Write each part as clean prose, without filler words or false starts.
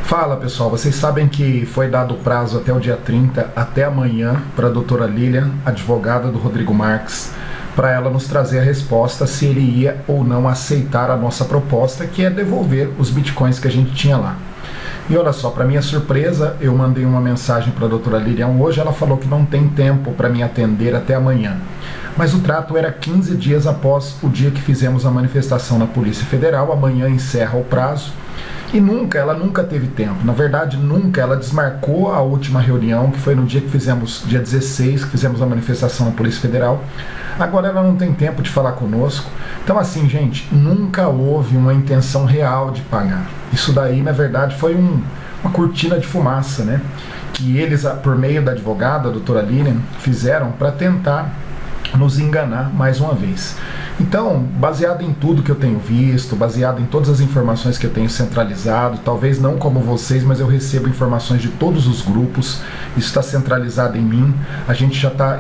Fala pessoal, vocês sabem que foi dado o prazo até o dia 30, até amanhã, para a doutora Lilian, advogada do Rodrigo Marques, para ela nos trazer a resposta se ele ia ou não aceitar a nossa proposta, que é devolver os bitcoins que a gente tinha lá. E olha só, para minha surpresa, eu mandei uma mensagem para a doutora Lilian hoje, ela falou que não tem tempo para me atender até amanhã. Mas o trato era 15 dias após o dia que fizemos a manifestação na Polícia Federal, amanhã encerra o prazo. E ela nunca teve tempo, na verdade nunca, ela desmarcou a última reunião, que foi no dia que fizemos, dia 16, que fizemos a manifestação na Polícia Federal. Agora ela não tem tempo de falar conosco. Então assim, gente, nunca houve uma intenção real de pagar. Isso daí, na verdade, foi uma cortina de fumaça, né? Que eles, por meio da advogada, a doutora Lilian, fizeram para tentar nos enganar mais uma vez. Então, baseado em tudo que eu tenho visto, baseado em todas as informações que eu tenho centralizado, talvez não como vocês, mas eu recebo informações de todos os grupos, isso está centralizado em mim,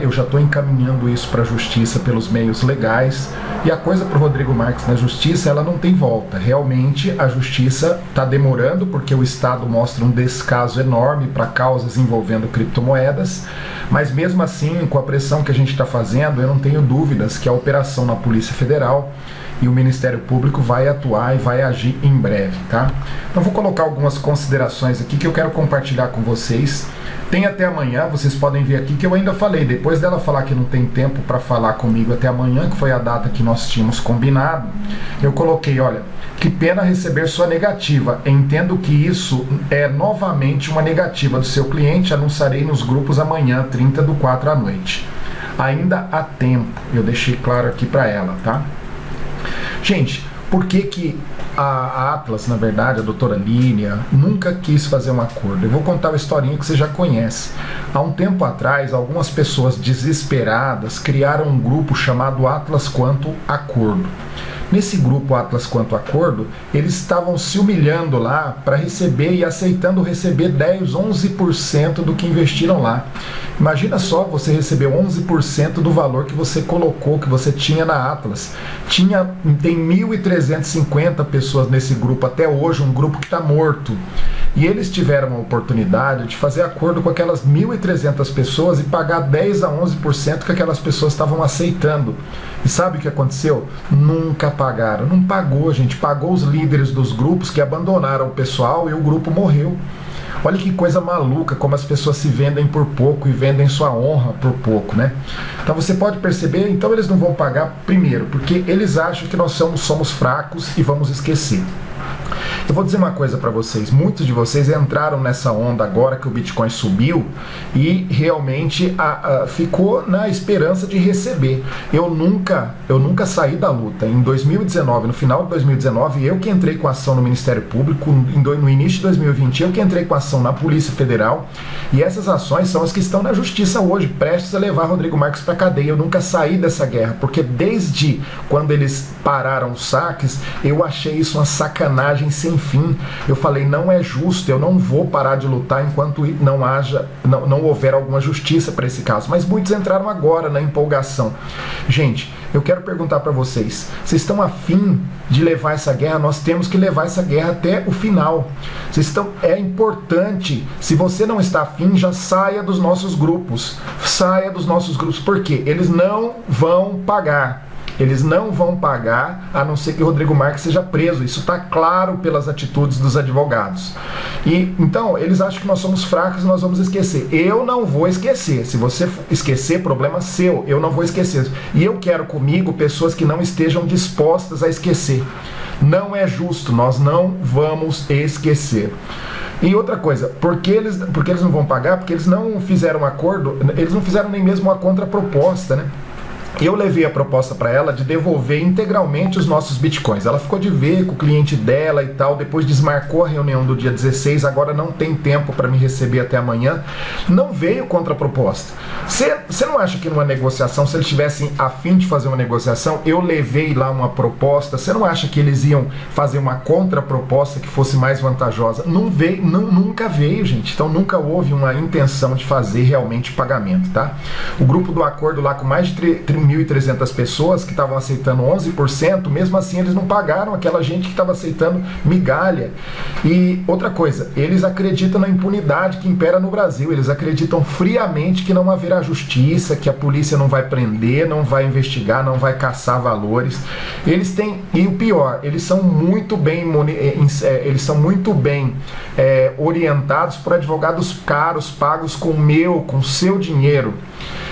eu já estou encaminhando isso para a justiça pelos meios legais, e a coisa para o Rodrigo Marques na justiça, ela não tem volta. Realmente a justiça está demorando, porque o Estado mostra um descaso enorme para causas envolvendo criptomoedas, mas mesmo assim, com a pressão que a gente está fazendo, eu não tenho dúvidas que a operação na Polícia Federal e o Ministério Público vai atuar e vai agir em breve, tá? Então vou colocar algumas considerações aqui que eu quero compartilhar com vocês. Tem até amanhã, vocês podem ver aqui que eu ainda falei, depois dela falar que não tem tempo para falar comigo até amanhã, que foi a data que nós tínhamos combinado, eu coloquei, olha, que pena receber sua negativa, entendo que isso é novamente uma negativa do seu cliente, anunciarei nos grupos amanhã, 30/4 à noite. Ainda há tempo, eu deixei claro aqui para ela, tá? Gente, por que a Atlas, na verdade, a doutora Lilian, nunca quis fazer um acordo? Eu vou contar uma historinha que você já conhece. Há um tempo atrás, algumas pessoas desesperadas criaram um grupo chamado Atlas Quanto Acordo. Nesse grupo Atlas Quanto Acordo, eles estavam se humilhando lá para receber e aceitando receber 10, 11% do que investiram lá. Imagina só, você recebeu 11% do valor que você colocou, que você tinha na Atlas. Tem 1.350 pessoas nesse grupo até hoje, um grupo que está morto. E eles tiveram a oportunidade de fazer acordo com aquelas 1.300 pessoas e pagar 10 a 11% que aquelas pessoas estavam aceitando. E sabe o que aconteceu? Nunca pagaram. Não pagou, gente. Pagou os líderes dos grupos que abandonaram o pessoal e o grupo morreu. Olha que coisa maluca, como as pessoas se vendem por pouco e vendem sua honra por pouco, né? Então você pode perceber, então eles não vão pagar primeiro, porque eles acham que nós somos fracos e vamos esquecer. Eu vou dizer uma coisa para vocês, muitos de vocês entraram nessa onda agora que o Bitcoin subiu e realmente ficou na esperança de receber. Eu nunca saí da luta. Em 2019, no final de 2019, eu que entrei com ação no Ministério Público, no início de 2020, eu que entrei com ação na Polícia Federal, e essas ações são as que estão na justiça hoje, prestes a levar Rodrigo Marques para cadeia. Eu nunca saí dessa guerra, porque desde quando eles pararam os saques, eu achei isso uma sacanagem sem fim. Eu falei, não é justo, eu não vou parar de lutar enquanto não houver alguma justiça para esse caso. Mas muitos entraram agora na empolgação. Gente, eu quero perguntar para vocês estão afim de levar essa guerra? Nós temos que levar essa guerra até o final. É importante, se você não está afim, já saia dos nossos grupos. Saia dos nossos grupos, porque eles não vão pagar. Eles não vão pagar, a não ser que o Rodrigo Marques seja preso. Isso está claro pelas atitudes dos advogados. E então, eles acham que nós somos fracos e nós vamos esquecer. Eu não vou esquecer. Se você esquecer, problema seu. Eu não vou esquecer. E eu quero comigo pessoas que não estejam dispostas a esquecer. Não é justo, nós não vamos esquecer. E outra coisa, por que eles não vão pagar? Porque eles não fizeram acordo, eles não fizeram nem mesmo uma contraproposta, né? Eu levei a proposta para ela de devolver integralmente os nossos bitcoins. Ela ficou de ver com o cliente dela e tal, depois desmarcou a reunião do dia 16, agora não tem tempo para me receber até amanhã. Não veio contraproposta. Você não acha que numa negociação, se eles tivessem a fim de fazer uma negociação, eu levei lá uma proposta, você não acha que eles iam fazer uma contraproposta que fosse mais vantajosa? Não veio, nunca veio, gente. Então nunca houve uma intenção de fazer realmente o pagamento, tá? O grupo do acordo lá com mais de 1.300 pessoas que estavam aceitando 11%, mesmo assim eles não pagaram aquela gente que estava aceitando migalha. E outra coisa, eles acreditam na impunidade que impera no Brasil, eles acreditam friamente que não haverá justiça, que a polícia não vai prender, não vai investigar, não vai caçar valores. Eles têm, e o pior, eles são muito bem orientados por advogados caros, pagos com seu dinheiro.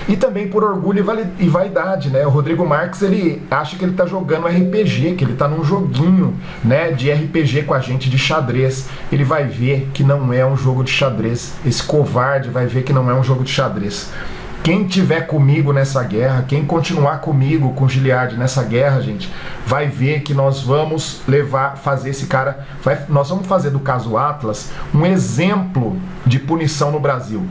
E também por orgulho e vaidade, né? O Rodrigo Marques, ele acha que ele tá jogando RPG, que ele tá num joguinho, né, de RPG com a gente de xadrez. Ele vai ver que não é um jogo de xadrez. Esse covarde vai ver que não é um jogo de xadrez. Quem tiver comigo nessa guerra, quem continuar comigo, com o Giliardi nessa guerra, gente, vai ver que nós vamos fazer esse cara, nós vamos fazer do caso Atlas um exemplo de punição no Brasil.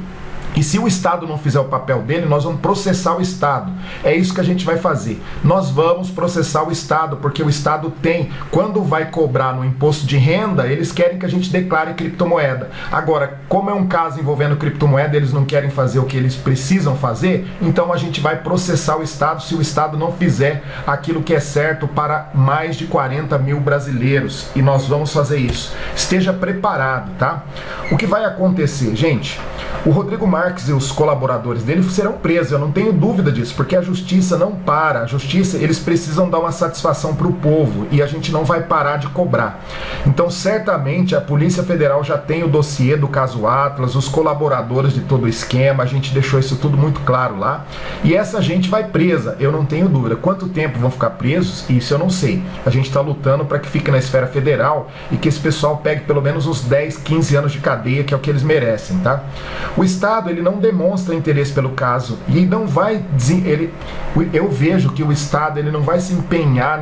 E se o Estado não fizer o papel dele, nós vamos processar o Estado. É isso que a gente vai fazer. Nós vamos processar o Estado, porque o Estado tem, quando vai cobrar no imposto de renda, eles querem que a gente declare criptomoeda. Agora, como é um caso envolvendo criptomoeda, eles não querem fazer o que eles precisam fazer, então a gente vai processar o Estado se o Estado não fizer aquilo que é certo para mais de 40 mil brasileiros. E nós vamos fazer isso. Esteja preparado, tá? O que vai acontecer, gente? O Rodrigo Marques e os colaboradores dele serão presos, eu não tenho dúvida disso, porque a justiça não para. A justiça, eles precisam dar uma satisfação para o povo e a gente não vai parar de cobrar. Então, certamente, a Polícia Federal já tem o dossiê do caso Atlas, os colaboradores de todo o esquema, a gente deixou isso tudo muito claro lá. E essa gente vai presa, eu não tenho dúvida. Quanto tempo vão ficar presos? Isso eu não sei. A gente está lutando para que fique na esfera federal e que esse pessoal pegue pelo menos uns 10, 15 anos de cadeia, que é o que eles merecem, tá? O Estado, ele não demonstra interesse pelo caso e não vai, eu vejo que o Estado, ele não vai se empenhar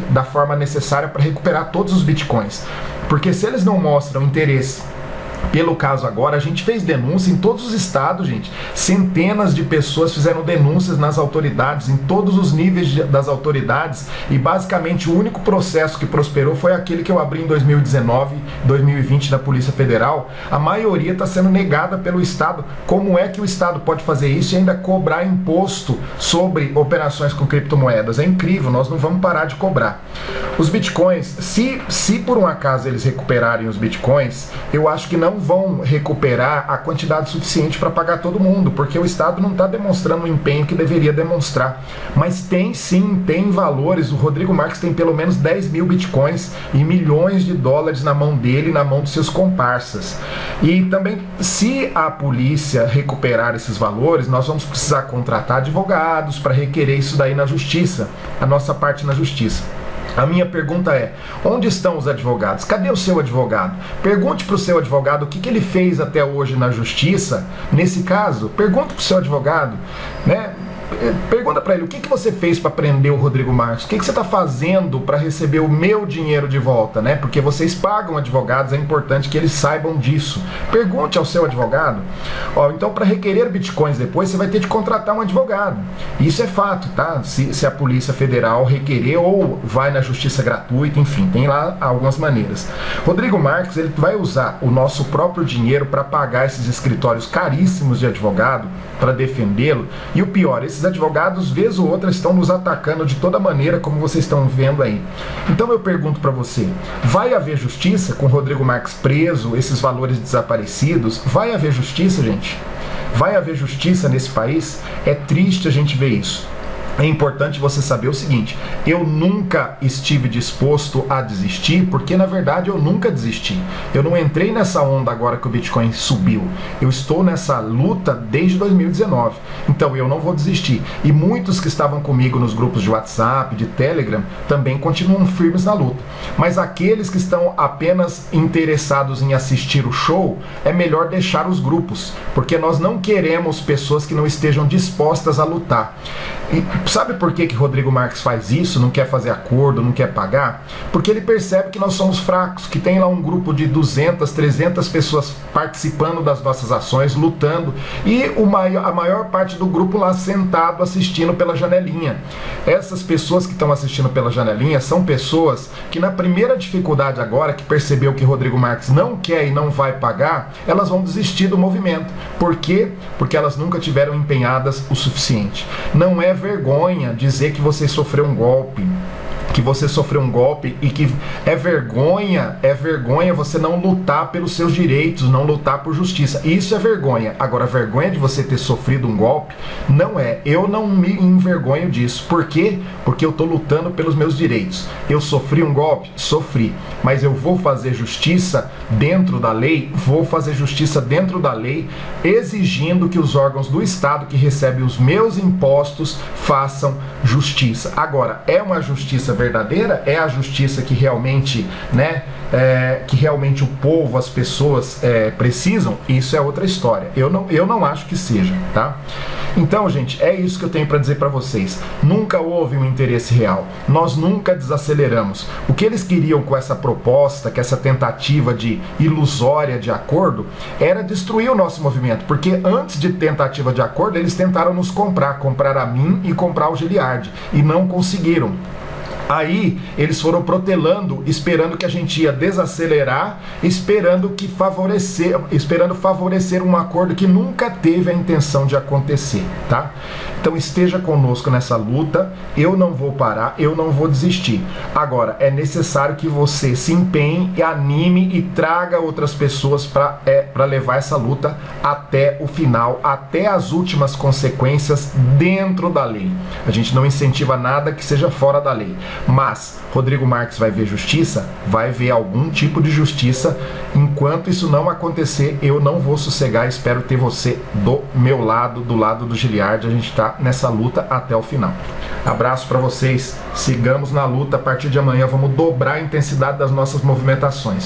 da forma necessária para recuperar todos os bitcoins, porque se eles não mostram interesse pelo caso agora, a gente fez denúncia em todos os estados, gente. Centenas de pessoas fizeram denúncias nas autoridades, em todos os níveis das autoridades, e basicamente o único processo que prosperou foi aquele que eu abri em 2019, 2020 da Polícia Federal. A maioria está sendo negada pelo Estado. Como é que o Estado pode fazer isso e ainda cobrar imposto sobre operações com criptomoedas? É incrível, nós não vamos parar de cobrar. Os bitcoins, se por um acaso eles recuperarem os bitcoins, eu acho que não vão recuperar a quantidade suficiente para pagar todo mundo, porque o Estado não está demonstrando o empenho que deveria demonstrar. Mas tem sim, tem valores. O Rodrigo Marques tem pelo menos 10 mil bitcoins e milhões de dólares na mão dele e na mão dos seus comparsas. E também, se a polícia recuperar esses valores, nós vamos precisar contratar advogados para requerer isso daí na justiça, a nossa parte na justiça. A minha pergunta é, onde estão os advogados? Cadê o seu advogado? Pergunte para o seu advogado o que ele fez até hoje na justiça, nesse caso. Pergunte para o seu advogado, né? Pergunta para ele, o que você fez para prender o Rodrigo Marques? O que você está fazendo para receber o meu dinheiro de volta, né? Porque vocês pagam advogados, é importante que eles saibam disso. Pergunte ao seu advogado. Ó, então, para requerer bitcoins depois, você vai ter de contratar um advogado. Isso é fato, tá? Se a Polícia Federal requerer ou vai na justiça gratuita, enfim, tem lá algumas maneiras. Rodrigo Marques, ele vai usar o nosso próprio dinheiro para pagar esses escritórios caríssimos de advogado, para defendê-lo. E o pior, esses advogados, vez ou outra, estão nos atacando de toda maneira, como vocês estão vendo aí. Então eu pergunto para você, vai haver justiça com o Rodrigo Marques preso, esses valores desaparecidos? Vai haver justiça, gente? Vai haver justiça nesse país? É triste a gente ver isso. É importante você saber o seguinte, eu nunca estive disposto a desistir, porque na verdade eu nunca desisti. Eu não entrei nessa onda agora que o Bitcoin subiu. Eu estou nessa luta desde 2019. Então eu não vou desistir. E muitos que estavam comigo nos grupos de WhatsApp, de Telegram, também continuam firmes na luta. Mas aqueles que estão apenas interessados em assistir o show, é melhor deixar os grupos, porque nós não queremos pessoas que não estejam dispostas a lutar. E sabe por que Rodrigo Marques faz isso? Não quer fazer acordo, não quer pagar? Porque ele percebe que nós somos fracos, que tem lá um grupo de 200, 300 pessoas participando das nossas ações, lutando, e a maior parte do grupo lá sentado assistindo pela janelinha. Essas pessoas que estão assistindo pela janelinha são pessoas que na primeira dificuldade agora, que percebeu que Rodrigo Marques não quer e não vai pagar, elas vão desistir do movimento. Por quê? Porque elas nunca tiveram empenhadas o suficiente. Não é vergonha dizer que você sofreu um golpe, e que é vergonha você não lutar pelos seus direitos, não lutar por justiça. Isso é vergonha. Agora, vergonha de você ter sofrido um golpe, não é. Eu não me envergonho disso. Por quê? Porque eu tô lutando pelos meus direitos. Eu sofri um golpe? Sofri. Mas eu vou fazer justiça dentro da lei? Vou fazer justiça dentro da lei, exigindo que os órgãos do Estado que recebem os meus impostos façam justiça. Agora, é uma justiça verdadeira? É a justiça que realmente, que realmente o povo, as pessoas precisam? Isso é outra história. Eu não acho que seja, tá? Então, gente, é isso que eu tenho para dizer para vocês. Nunca houve um interesse real. Nós nunca desaceleramos. O que eles queriam com essa proposta, com essa tentativa de ilusória de acordo, era destruir o nosso movimento. Porque antes de tentativa de acordo, eles tentaram nos comprar a mim e comprar o Giliardi. E não conseguiram. Aí eles foram protelando, esperando que a gente ia desacelerar, esperando favorecer um acordo que nunca teve a intenção de acontecer, tá? Então esteja conosco nessa luta, eu não vou parar, eu não vou desistir. Agora, é necessário que você se empenhe, anime e traga outras pessoas para levar essa luta até o final, até as últimas consequências dentro da lei. A gente não incentiva nada que seja fora da lei. Mas Rodrigo Marques vai ver justiça? Vai ver algum tipo de justiça. Enquanto isso não acontecer, eu não vou sossegar. Espero ter você do meu lado, do lado do Giliardi. A gente está nessa luta até o final. Abraço para vocês. Sigamos na luta. A partir de amanhã vamos dobrar a intensidade das nossas movimentações.